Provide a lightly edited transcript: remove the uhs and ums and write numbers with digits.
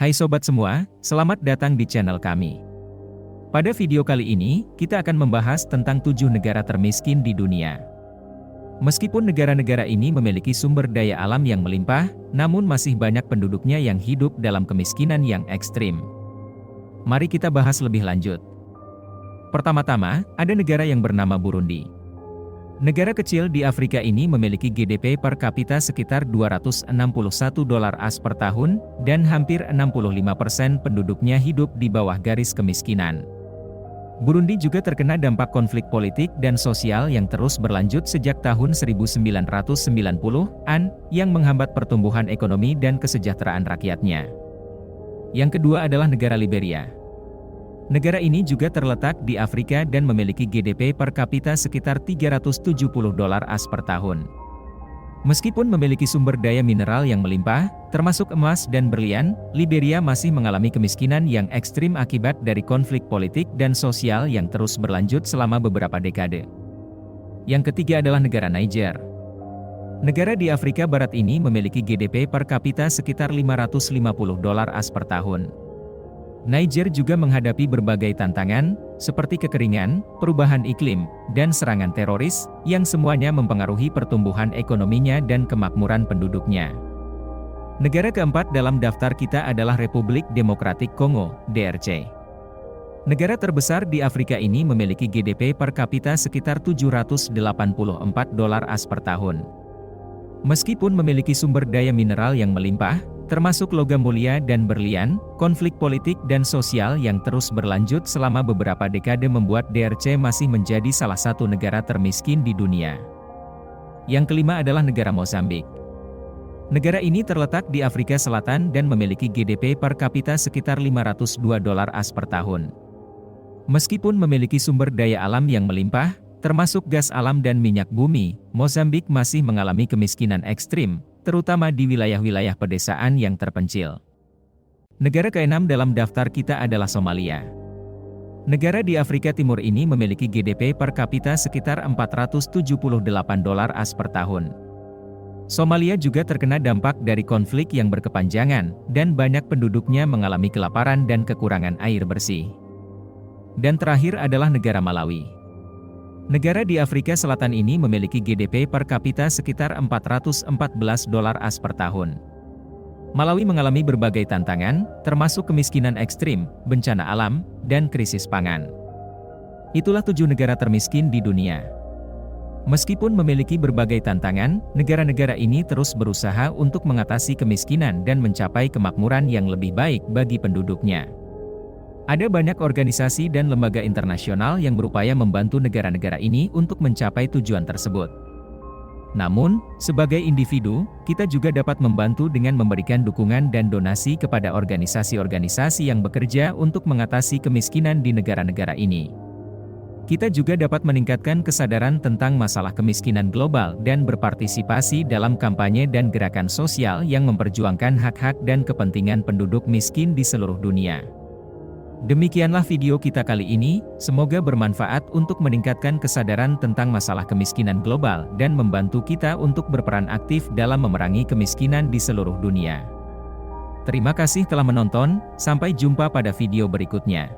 Hai sobat semua, selamat datang di channel kami. Pada video kali ini, kita akan membahas tentang 7 negara termiskin di dunia. Meskipun negara-negara ini memiliki sumber daya alam yang melimpah, namun masih banyak penduduknya yang hidup dalam kemiskinan yang ekstrim. Mari kita bahas lebih lanjut. Pertama-tama, ada negara yang bernama Burundi. Negara kecil di Afrika ini memiliki GDP per kapita sekitar $261 AS per tahun, dan hampir 65% penduduknya hidup di bawah garis kemiskinan. Burundi juga terkena dampak konflik politik dan sosial yang terus berlanjut sejak tahun 1990-an, yang menghambat pertumbuhan ekonomi dan kesejahteraan rakyatnya. Yang kedua adalah negara Liberia. Negara ini juga terletak di Afrika dan memiliki GDP per kapita sekitar $370 AS per tahun. Meskipun memiliki sumber daya mineral yang melimpah, termasuk emas dan berlian, Liberia masih mengalami kemiskinan yang ekstrim akibat dari konflik politik dan sosial yang terus berlanjut selama beberapa dekade. Yang ketiga adalah negara Niger. Negara di Afrika Barat ini memiliki GDP per kapita sekitar $550 AS per tahun. Niger juga menghadapi berbagai tantangan, seperti kekeringan, perubahan iklim, dan serangan teroris, yang semuanya mempengaruhi pertumbuhan ekonominya dan kemakmuran penduduknya. Negara keempat dalam daftar kita adalah Republik Demokratik Kongo, DRC. Negara terbesar di Afrika ini memiliki GDP per kapita sekitar $784 AS per tahun. Meskipun memiliki sumber daya mineral yang melimpah, termasuk logam mulia dan berlian, konflik politik dan sosial yang terus berlanjut selama beberapa dekade membuat DRC masih menjadi salah satu negara termiskin di dunia. Yang kelima adalah negara Mozambik. Negara ini terletak di Afrika Selatan dan memiliki GDP per kapita sekitar $502 AS per tahun. Meskipun memiliki sumber daya alam yang melimpah, termasuk gas alam dan minyak bumi, Mozambik masih mengalami kemiskinan ekstrim, terutama di wilayah-wilayah pedesaan yang terpencil. Negara keenam dalam daftar kita adalah Somalia. Negara di Afrika Timur ini memiliki GDP per kapita sekitar $478 AS per tahun. Somalia juga terkena dampak dari konflik yang berkepanjangan, dan banyak penduduknya mengalami kelaparan dan kekurangan air bersih. Dan terakhir adalah negara Malawi. Negara di Afrika Selatan ini memiliki GDP per kapita sekitar $414 AS per tahun. Malawi mengalami berbagai tantangan, termasuk kemiskinan ekstrim, bencana alam, dan krisis pangan. Itulah 7 negara termiskin di dunia. Meskipun memiliki berbagai tantangan, negara-negara ini terus berusaha untuk mengatasi kemiskinan dan mencapai kemakmuran yang lebih baik bagi penduduknya. Ada banyak organisasi dan lembaga internasional yang berupaya membantu negara-negara ini untuk mencapai tujuan tersebut. Namun, sebagai individu, kita juga dapat membantu dengan memberikan dukungan dan donasi kepada organisasi-organisasi yang bekerja untuk mengatasi kemiskinan di negara-negara ini. Kita juga dapat meningkatkan kesadaran tentang masalah kemiskinan global dan berpartisipasi dalam kampanye dan gerakan sosial yang memperjuangkan hak-hak dan kepentingan penduduk miskin di seluruh dunia. Demikianlah video kita kali ini, semoga bermanfaat untuk meningkatkan kesadaran tentang masalah kemiskinan global dan membantu kita untuk berperan aktif dalam memerangi kemiskinan di seluruh dunia. Terima kasih telah menonton, sampai jumpa pada video berikutnya.